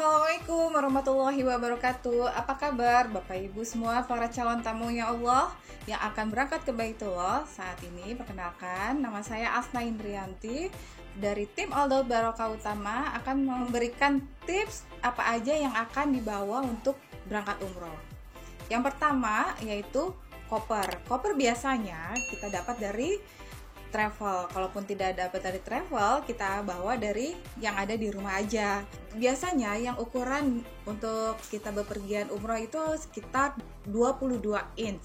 Assalamualaikum warahmatullahi wabarakatuh. Apa kabar Bapak Ibu semua para calon tamu ya Allah yang akan berangkat ke Baitullah? Saat ini perkenalkan, nama saya Asna Indrianti dari tim Aldaut Barokah Utama akan memberikan tips apa aja yang akan dibawa untuk berangkat umroh. Yang pertama yaitu koper. Koper biasanya kita dapat dari travel. Kalaupun tidak dapat dari travel, kita bawa dari yang ada di rumah aja. Biasanya yang ukuran untuk kita bepergian umroh itu sekitar 22 inch.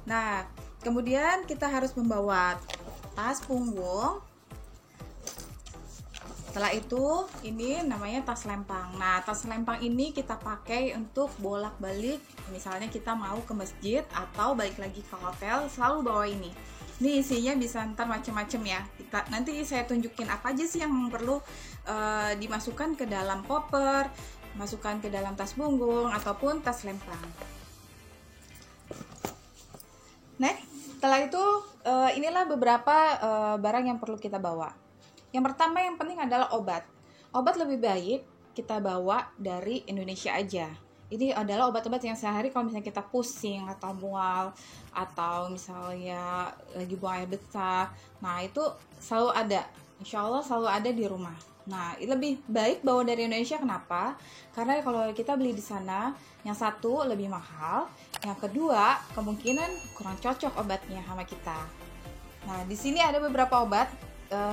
Nah, kemudian kita harus membawa tas punggung. Setelah itu, ini namanya tas lempang. Nah, tas lempang ini kita pakai untuk bolak-balik. Misalnya kita mau ke masjid atau balik lagi ke hotel, selalu bawa ini. Ini isinya bisa ntar macem-macem ya. Nanti saya tunjukin apa aja sih yang perlu dimasukkan ke dalam koper, masukkan ke dalam tas punggung ataupun tas lempang. Next, setelah itu inilah beberapa barang yang perlu kita bawa. Yang pertama yang penting adalah obat. Obat lebih baik kita bawa dari Indonesia aja. Ini adalah obat-obat yang sehari kalau misalnya kita pusing atau mual atau misalnya lagi buang air besar. Nah, itu selalu ada. Insya Allah selalu ada di rumah. Nah, lebih baik bawa dari Indonesia. Kenapa? Karena kalau kita beli di sana, yang satu lebih mahal, yang kedua kemungkinan kurang cocok obatnya sama kita. Nah, di sini ada beberapa obat.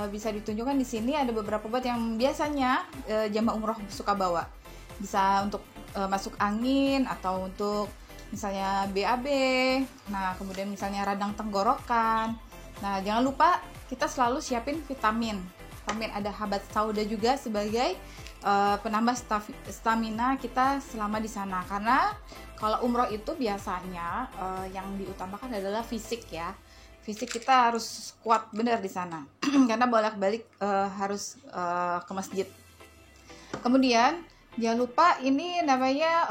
Bisa ditunjukkan di sini ada beberapa obat yang biasanya jamaah umroh suka bawa. Bisa untuk masuk angin atau untuk misalnya BAB. Nah, kemudian misalnya radang tenggorokan. Nah, jangan lupa kita selalu siapin vitamin. Vitamin ada habat sauda juga sebagai penambah stamina kita selama di sana. Karena kalau umroh itu biasanya yang diutamakan adalah fisik ya. Fisik kita harus kuat benar di sana. Karena bolak-balik harus ke masjid. Kemudian jangan lupa ini namanya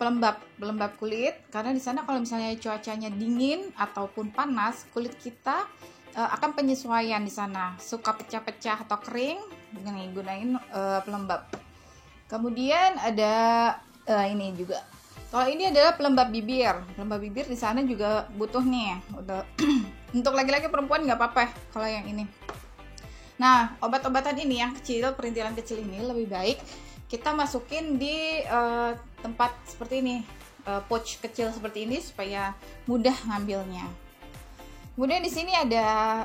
pelembab kulit, karena di sana kalau misalnya cuacanya dingin ataupun panas, kulit kita akan penyesuaian di sana, suka pecah-pecah atau kering, gunain pelembab. Kemudian ada ini juga. Kalau ini adalah pelembab bibir. Pelembab bibir di sana juga butuh nih. Untuk laki-laki perempuan nggak apa-apa kalau yang ini. Nah, obat-obatan ini yang kecil, perintilan kecil ini lebih baik kita masukin di tempat seperti ini, pouch kecil seperti ini supaya mudah ngambilnya. Kemudian di sini ada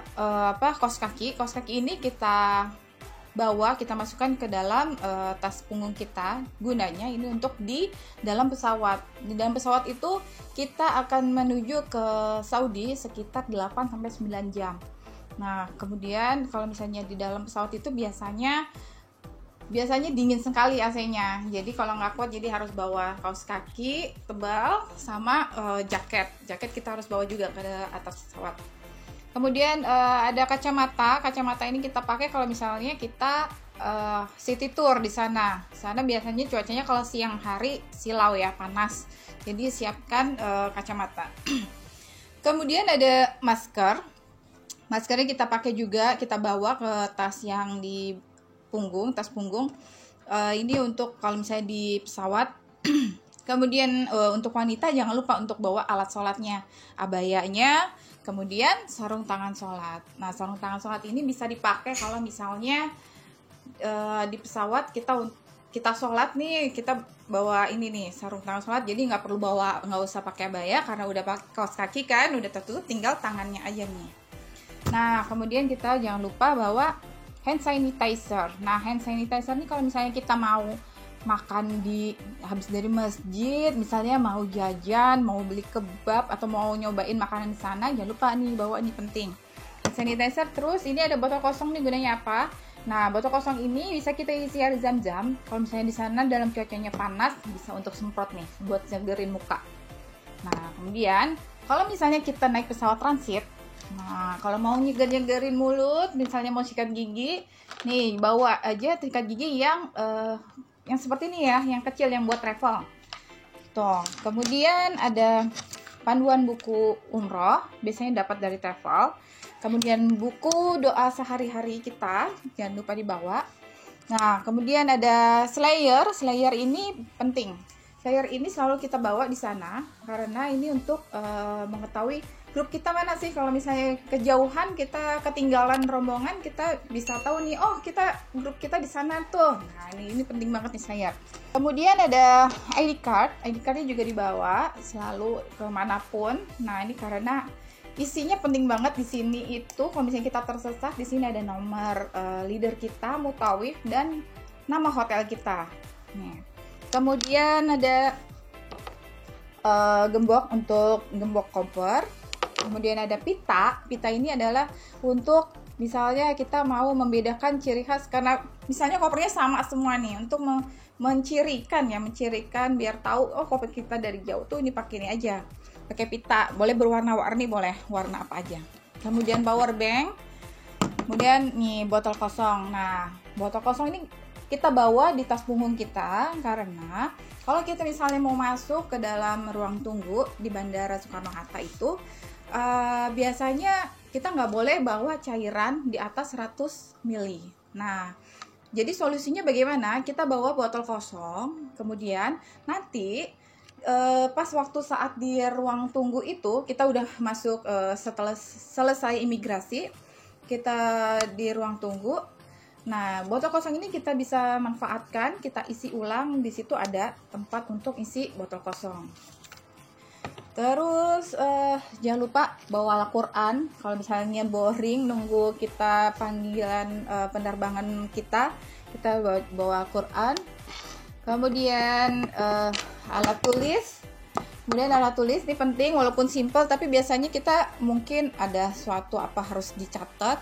kaos kaki. Kaos kaki ini kita bawa, kita masukkan ke dalam tas punggung kita. Gunanya ini untuk di dalam pesawat. Di dalam pesawat itu kita akan menuju ke Saudi sekitar 8 sampai 9 jam. Nah, kemudian kalau misalnya di dalam pesawat itu biasanya dingin sekali AC-nya. Jadi kalau nggak kuat jadi harus bawa kaos kaki tebal sama jaket. Jaket kita harus bawa juga ke atas pesawat. Kemudian ada kacamata. Kacamata ini kita pakai kalau misalnya kita city tour di sana. Sana biasanya cuacanya kalau siang hari silau ya, panas. Jadi siapkan kacamata. Kemudian ada masker. Maskernya kita pakai juga, kita bawa ke tas yang di punggung, tas punggung. Ini untuk kalau misalnya di pesawat. Kemudian untuk wanita jangan lupa untuk bawa alat sholatnya, abayanya, kemudian sarung tangan sholat. Nah, sarung tangan sholat ini bisa dipakai kalau misalnya di pesawat kita sholat nih, kita bawa ini nih sarung tangan sholat, jadi nggak usah pakai abaya karena udah pakai kaos kaki kan, udah tertutup, tinggal tangannya aja nih. Nah, kemudian kita jangan lupa bawa hand sanitizer. Nah, hand sanitizer ini kalau misalnya kita mau makan habis dari masjid, misalnya mau jajan, mau beli kebab atau mau nyobain makanan di sana, jangan lupa nih bawa, ini penting. Hand sanitizer. Terus ini ada botol kosong nih, gunanya apa? Nah, botol kosong ini bisa kita isi air zam-zam. Kalau misalnya di sana dalam cuacanya panas, bisa untuk semprot nih buat segerin muka. Nah, kemudian kalau misalnya kita naik pesawat transit, nah, kalau mau nyegerin mulut, misalnya mau sikat gigi, nih bawa aja sikat gigi yang seperti ini ya, yang kecil yang buat travel. Tuh. Kemudian ada panduan buku umroh, biasanya dapat dari travel. Kemudian buku doa sehari-hari kita, jangan lupa dibawa. Nah, kemudian ada slayer. Slayer ini penting. Slayer ini selalu kita bawa di sana karena ini untuk mengetahui grup kita mana sih. Kalau misalnya kejauhan, kita ketinggalan rombongan, kita bisa tahu nih, oh kita grup kita di sana tuh. Nah, ini penting banget nih slayer. Kemudian ada ID card. ID cardnya juga dibawa selalu kemanapun. Nah, ini karena isinya penting banget di sini itu. Kalau misalnya kita tersesat, di sini ada nomor leader kita, mutawif, dan nama hotel kita. Nih. Kemudian ada gembok untuk gembok koper. Kemudian ada pita. Pita ini adalah untuk misalnya kita mau membedakan ciri khas, karena misalnya kopernya sama semua nih, untuk mencirikan biar tahu oh koper kita dari jauh tuh ini pakai ini aja. Pakai pita, boleh berwarna-warni, boleh warna apa aja. Kemudian power bank. Kemudian nih botol kosong. Nah, botol kosong ini kita bawa di tas punggung kita karena kalau kita misalnya mau masuk ke dalam ruang tunggu di Bandara Soekarno-Hatta itu biasanya kita nggak boleh bawa cairan di atas 100 ml. Nah, jadi solusinya bagaimana? Kita bawa botol kosong, kemudian nanti pas waktu saat di ruang tunggu itu kita udah masuk setelah selesai imigrasi, kita di ruang tunggu. Nah, botol kosong ini kita bisa manfaatkan, kita isi ulang. Di situ ada tempat untuk isi botol kosong. Terus jangan lupa bawa Al-Quran. Kalau misalnya boring nunggu kita panggilan penerbangan kita bawa Al-Quran. Kemudian alat tulis. Kemudian alat tulis ini penting, walaupun simple tapi biasanya kita mungkin ada suatu apa harus dicatat.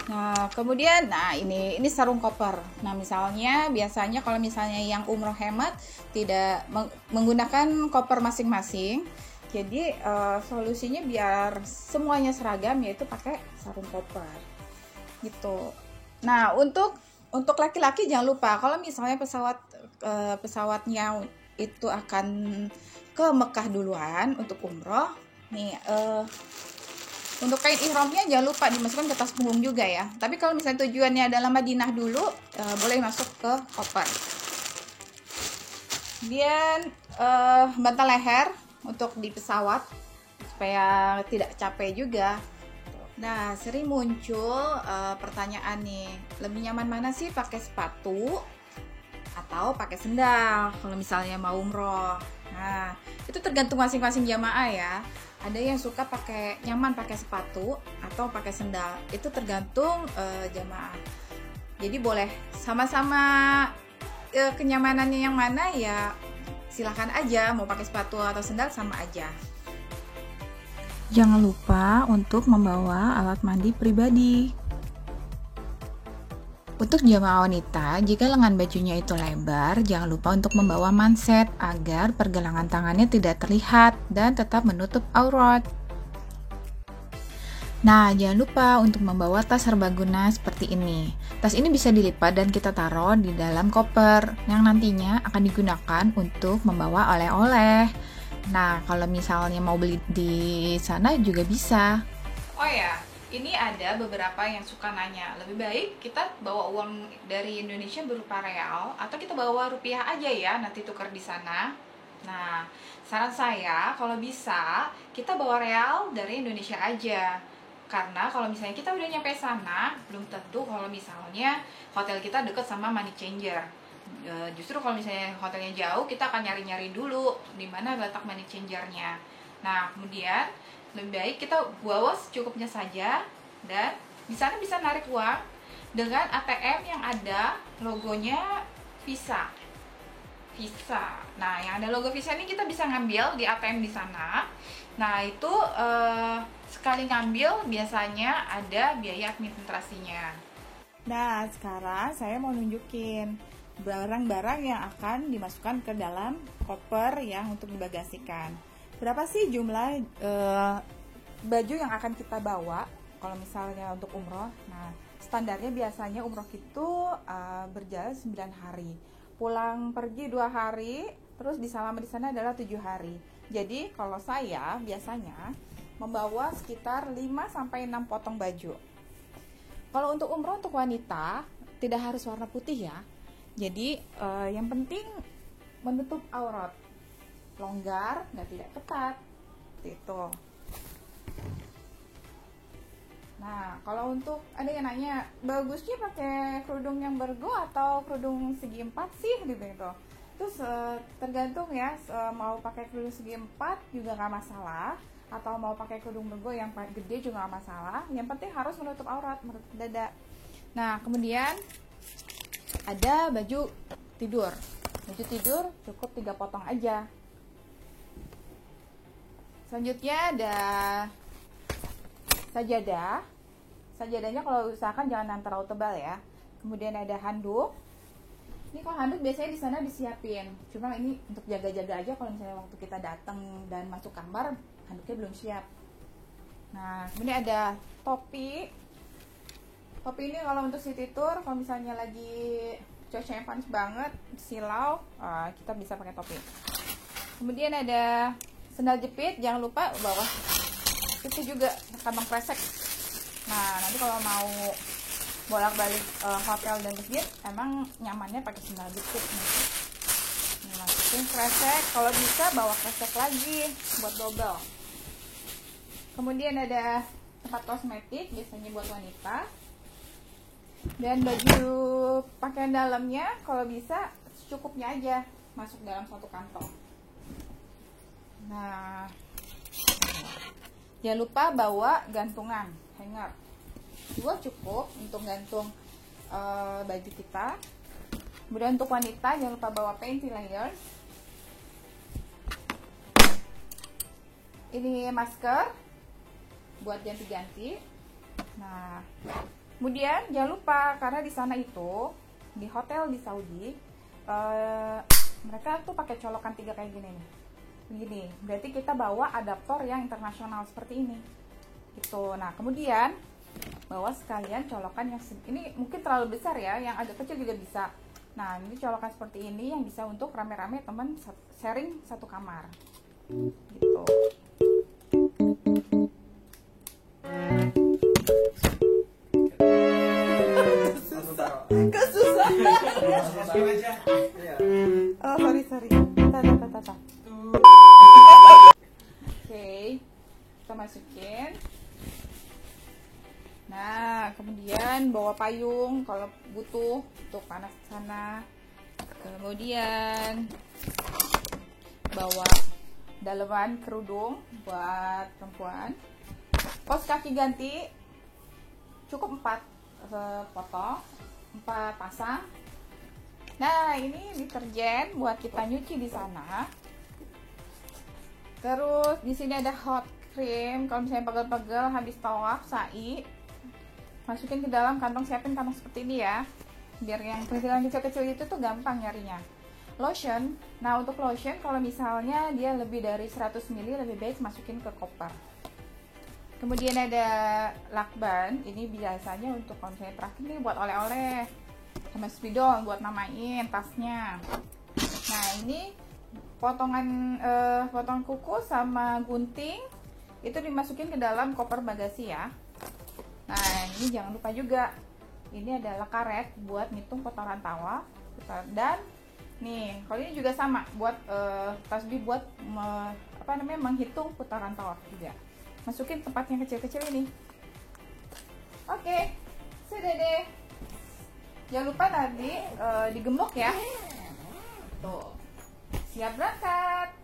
Nah, kemudian ini sarung koper. Nah, misalnya biasanya kalau misalnya yang umroh hemat tidak menggunakan koper masing-masing. Jadi solusinya biar semuanya seragam yaitu pakai sarung koper. Gitu. Nah, untuk laki-laki jangan lupa kalau misalnya pesawatnya itu akan ke Mekah duluan untuk umroh nih, untuk kain ihramnya jangan lupa dimasukkan ke tas punggung juga ya. Tapi kalau misalnya tujuannya adalah Madinah dulu, boleh masuk ke koper. Kemudian bantal leher untuk di pesawat supaya tidak capek juga. Nah, sering muncul pertanyaan nih, lebih nyaman mana sih, pakai sepatu atau pakai sendal kalau misalnya mau umroh? Nah, itu tergantung masing-masing jamaah ya. Ada yang suka nyaman pakai sepatu atau pakai sendal. Itu tergantung jamaah. Jadi boleh sama-sama kenyamanannya yang mana ya, silahkan aja mau pakai sepatu atau sendal sama aja. Jangan lupa untuk membawa alat mandi pribadi. Untuk jamaah wanita, jika lengan bajunya itu lebar, jangan lupa untuk membawa manset agar pergelangan tangannya tidak terlihat dan tetap menutup aurat. Nah, jangan lupa untuk membawa tas serbaguna seperti ini. Tas ini bisa dilipat dan kita taruh di dalam koper yang nantinya akan digunakan untuk membawa oleh-oleh. Nah, kalau misalnya mau beli di sana juga bisa. Oh ya, ini ada beberapa yang suka nanya, lebih baik kita bawa uang dari Indonesia berupa real atau kita bawa rupiah aja ya, nanti tukar di sana. Nah, saran saya kalau bisa kita bawa real dari Indonesia aja. Karena kalau misalnya kita udah nyampe sana, belum tentu kalau misalnya hotel kita deket sama money changer. Justru kalau misalnya hotelnya jauh, kita akan nyari-nyari dulu di mana letak money changernya. Nah, kemudian lebih baik kita bawa secukupnya saja, dan di sana bisa narik uang dengan ATM yang ada logonya Visa. Nah, yang ada logo Visa ini kita bisa ngambil di ATM di sana. Nah, itu sekali ngambil biasanya ada biaya administrasinya. Nah, sekarang saya mau nunjukin barang-barang yang akan dimasukkan ke dalam koper yang untuk dibagasikan. Berapa sih jumlah baju yang akan kita bawa kalau misalnya untuk umroh? Nah, standarnya biasanya umroh itu berjalan 9 hari. Pulang pergi 2 hari, terus selama di sana adalah 7 hari. Jadi, kalau saya biasanya membawa sekitar 5-6 potong baju. Kalau untuk umroh untuk wanita, tidak harus warna putih ya. Jadi yang penting menutup aurat, longgar, nggak tidak ketat, gitu. Nah, kalau untuk ada yang nanya, bagusnya pakai kerudung yang bergo atau kerudung segi 4 sih gitu itu. Terus tergantung ya, mau pakai kerudung segi 4 juga nggak masalah, atau mau pakai kerudung bergo yang gede juga nggak masalah. Yang penting harus menutup aurat, menutup dada. Nah, kemudian ada baju tidur. Baju tidur cukup 3 potong aja. Selanjutnya ada sajadah. Sajadahnya kalau usahakan jangan yang terlalu tebal ya. Kemudian ada handuk. Ini kalau handuk biasanya di sana disiapin. Cuma ini untuk jaga-jaga aja kalau misalnya waktu kita datang dan masuk kamar handuknya belum siap. Nah, kemudian ada topi. Topi ini kalau untuk city tour, kalau misalnya lagi cuacanya panas banget, silau, kita bisa pakai topi. Kemudian ada sendal jepit, jangan lupa bawa itu juga kantong kresek. Nah, nanti kalau mau bolak-balik hotel dan masjid, emang nyamannya pakai sendal jepit nih. Ini masukin kresek, kalau bisa bawa kresek lagi buat double. Kemudian ada tempat kosmetik, biasanya buat wanita. Dan baju pakaian dalamnya kalau bisa secukupnya aja masuk dalam satu kantong. Nah, jangan lupa bawa gantungan, hanger. 2 cukup untuk gantung baju kita. Kemudian untuk wanita jangan lupa bawa panty layers. Ini masker buat ganti-ganti. Nah, kemudian jangan lupa karena di sana itu di hotel di Saudi mereka tuh pakai colokan 3 kayak gini nih. Begini, berarti kita bawa adaptor yang internasional seperti ini. Gitu. Nah, kemudian bawa sekalian colokan yang ini mungkin terlalu besar ya, yang agak kecil juga bisa. Nah, ini colokan seperti ini yang bisa untuk rame-rame teman sharing satu kamar. Gitu. Kesusah. Oh, sorry. Tata. Oke, kita masukin. Nah, kemudian bawa payung kalau butuh untuk panas sana. Kemudian bawa daleman kerudung buat perempuan. Kaos kaki ganti cukup 4 potong, 4 pasang. Nah, ini deterjen buat kita nyuci di sana. Terus di sini ada hot cream kalau misalnya pegel-pegel habis tawaf sa'i, masukin ke dalam kantong, siapin kantong seperti ini ya, biar yang kecil-kecil itu tuh gampang nyarinya. Lotion, nah untuk lotion kalau misalnya dia lebih dari 100 ml lebih baik masukin ke koper. Kemudian ada lakban, ini biasanya untuk kalau misalnya terakhir nih buat oleh-oleh, sama spidol buat namain tasnya. Nah, ini potongan kuku sama gunting itu dimasukin ke dalam koper bagasi ya. Nah, ini jangan lupa juga, ini adalah karet buat ngitung kotoran tawaf. Dan nih, kalau ini juga sama buat tasbih buat menghitung putaran tawaf juga. Masukin tempat yang kecil-kecil ini. Oke, sudah deh. Jangan lupa nanti digemuk ya. Tuh, siap berangkat.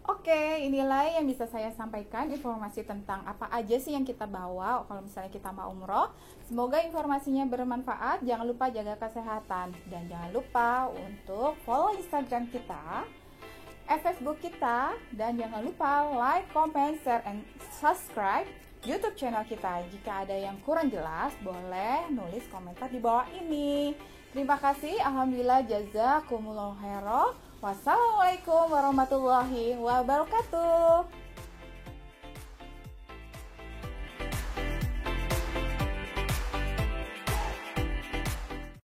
Oke, inilah yang bisa saya sampaikan informasi tentang apa aja sih yang kita bawa kalau misalnya kita mau umroh. Semoga informasinya bermanfaat. Jangan lupa jaga kesehatan dan jangan lupa untuk follow Instagram kita, Facebook kita, dan jangan lupa like, comment, share, and subscribe YouTube channel kita. Jika ada yang kurang jelas, boleh nulis komentar di bawah ini. Terima kasih. Alhamdulillah, jazakumullah khairan. Wassalamualaikum warahmatullahi wabarakatuh.